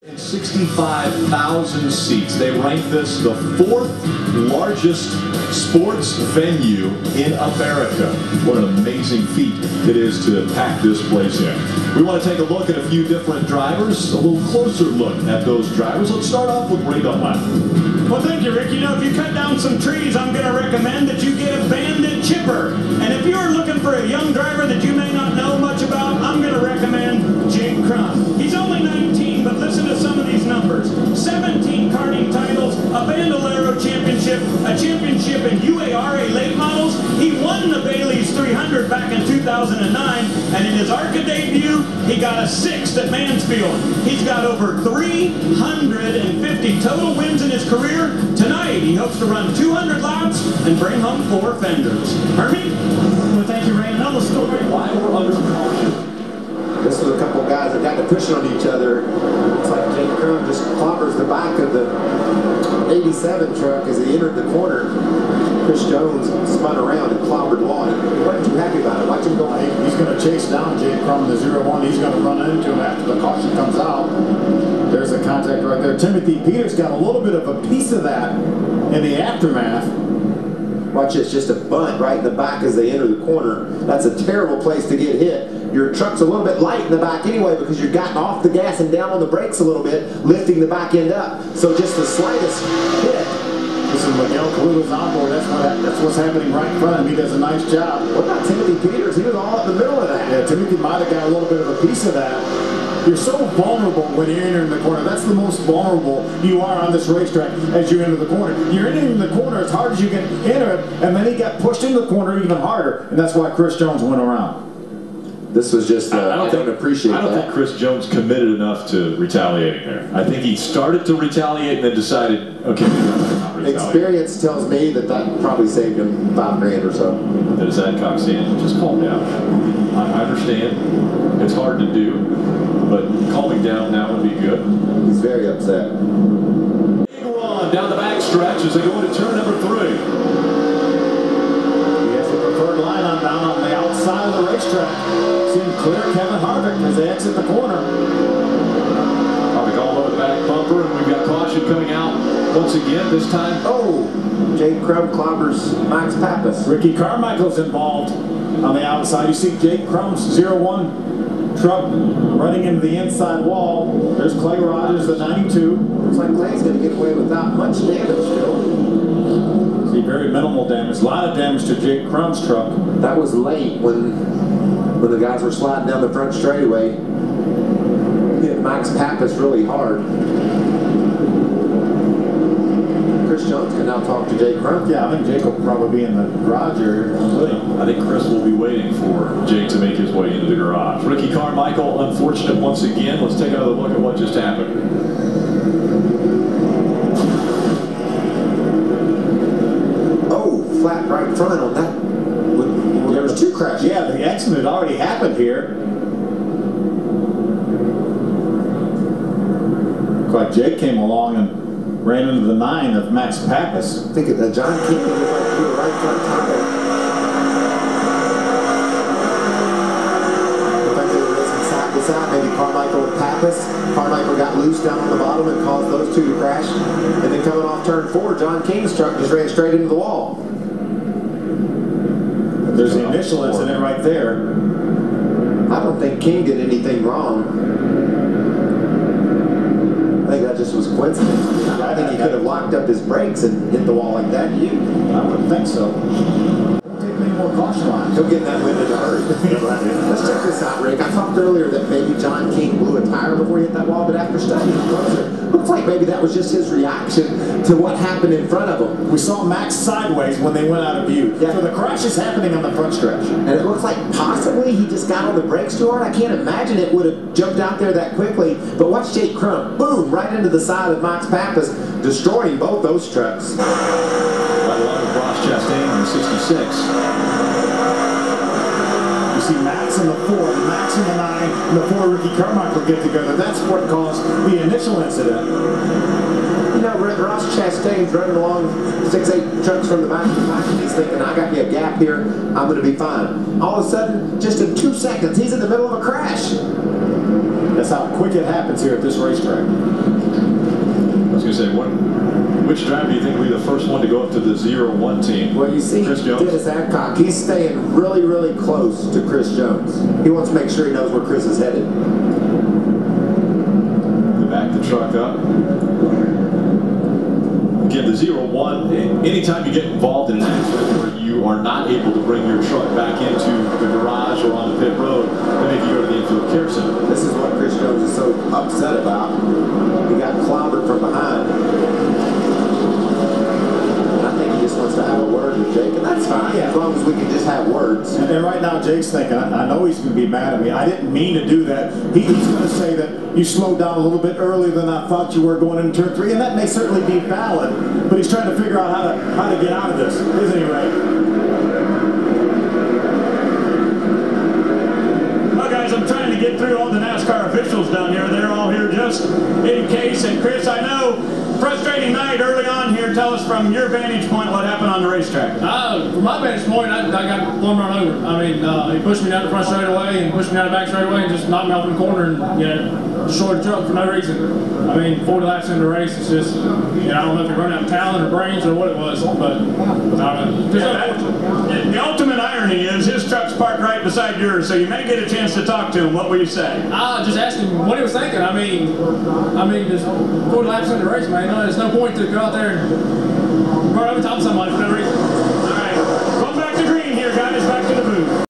And 65,000 seats. They rank this the 4th largest sports venue in America. What an amazing feat it is to pack this place in. We want to take a look at a few different drivers, a little closer look at those drivers. Let's start off with Ray Dunlap. Well, thank you, Rick. You know, if you cut down some trees, I'm going to recommend that you get a Bandit chipper. And if you're looking for a young driver that you may not know much about, I'm going to recommend Jake Crum. He's only 19, but listen to some of these numbers. 17 karting titles, a Bandolero championship, a championship in UARA late models. He won the Bailey's 300 back in 2009, and in his ARCA debut, he got a 6th at Mansfield. He's got over 350 total wins in his career. Tonight, he hopes to run 200 laps and bring home 4 fenders. Hermie? Well, thank you, Ray. Another story. Why we're under caution. This was a couple guys that got to push on each other. It's like Jake Crum just clobbers the back of the 87 truck as he entered the corner. Chris Jones spun around and clobbered Lawton. He wasn't too happy about it. Watch him go. He's going to chase down Jake Crum in the 0-1. He's going to run into him after the caution comes out. There's a contact right there. Timothy Peters got a little bit of a piece of that in the aftermath. Watch this, just a bunt right in the back as they enter the corner. That's a terrible place to get hit. Your truck's a little bit light in the back anyway because you've gotten off the gas and down on the brakes a little bit, lifting the back end up. So just the slightest hit. This is Miguel Kaluga's onboard. That's what's happening right in front of him. He does a nice job. What about Timothy Peters? He was all up the middle of that. Yeah, Timothy might have got a little bit of a piece of that. You're so vulnerable when you're entering the corner. That's the most vulnerable you are on this racetrack as you enter the corner. You're entering the corner as hard as you can enter it, and then he got pushed in the corner even harder, and that's why Chris Jones went around. This was just, I don't think Chris Jones committed enough to retaliating there. I think he started to retaliate and then decided, okay, maybe I'm not retaliating. Experience tells me that probably saved him $5 grand or so. That is Adcock saying, just calm down. I understand. It's hard to do, but calming down now would be good. He's very upset. Big run down the back stretch as they go into turn number 3. He has the preferred line on down on the outside of the racetrack. Seeing clear Kevin Harvick as they exit the corner. Harvick all over the back bumper, and we've got caution coming out once again. This time, oh, Jake Crum clobbers Max Pappas. Ricky Carmichael's involved on the outside. You see Jake Crum's 0-1 truck running into the inside wall. There's Clay Rogers, the 92. Looks like Clay's going to get away without much damage still. See, very minimal damage. A lot of damage to Jake Crum's truck. That was late when the guys were sliding down the front straightaway. Hit Max Pappas really hard. Chris Jones can now talk to Jake Crum. Yeah, I think Jake will probably be in the garage area. I think Chris will be waiting for Jake to make his way into the garage. Ricky Carmichael, unfortunate once again. Let's take another look at what just happened. Oh, flat right in front on that. There was 2 crashes. Yeah, the accident had already happened here. Looked like Jake came along and ran into the 9 of Max Pappas. I think John King looked like he was right front tire. Looked like they were racing side to side. Maybe Carmichael and Pappas. Carmichael got loose down on the bottom and caused those 2 to crash. And then coming off turn 4, John King's truck just ran straight into the wall. There's the initial incident right there. I don't think King did anything wrong. I think that just was coincidence. I think he could have locked up his brakes and hit the wall like that. I wouldn't think so. Don't take any more caution lines. He'll get in that wind in a hurry. Let's check this out, Rick. I talked earlier that maybe John King blew a tire before he hit that wall, but after studying closer, looks like maybe that was just his reaction to what happened in front of him. We saw Max sideways when they went out of view. Yeah. So the crash is happening on the front stretch. And it looks like possibly he just got on the brakes too hard. I can't imagine it would have jumped out there that quickly. But watch Jake Crum, boom, right into the side of Max Pappas, destroying both those trucks. Right along with Ross Chastain on the 66. You see Max in the 4, Max in the 9, and the 4 Ricky Carmichael get together. That's what caused the initial incident. You know, Ross Chastain's running along 6-8 trucks from the back of the pack, and he's thinking, I got me a gap here, I'm going to be fine. All of a sudden, just in 2 seconds, he's in the middle of a crash. That's how quick it happens here at this racetrack. I was going to say, which driver do you think will be the first one to go up to the 0-1 team? Well, you see Chris Jones? Dennis Adcock, he's staying really, really close to Chris Jones. He wants to make sure he knows where Chris is headed. They back the truck up. Again, the 0-1, anytime you get involved in an accident where you are not able to bring your truck back into the garage or on the pit road, they make you go to the infield care center. This is what Chris Jones is so upset about. He got clobbered from behind. And I think he just wants to have a word with Jake, and that's fine, as long as we can just have words. And right now, Jake's thinking, I know he's going to be mad at me. I didn't mean to do that. He's going to say that you slowed down a little bit earlier than I thought you were going into turn 3, and that may certainly be valid. But he's trying to figure out how to get out of this, isn't he, Ray? Well, guys, I'm trying to get through all the NASCAR officials down here. They're all here just in case. And Chris, I know, frustrating night early on here. Tell us from your vantage point what happened on the racetrack. From my vantage point, I got one run over. I mean, he pushed me down the front straight away and pushed me down the back straight away and just knocked me off in the corner and, destroyed the truck for no reason. I mean, 40 laps into the race, it's just, I don't know if he run out of talent or brains or what it was, but I don't know. The ultimate irony is his truck's parked right beside yours, so you may get a chance to talk to him. What will you say? Just asked him what he was thinking. I mean, just 40 laps into the race, man. There's no point to go out there and run over top of somebody for no reason. All right, going back to green here, guys, back to the booth.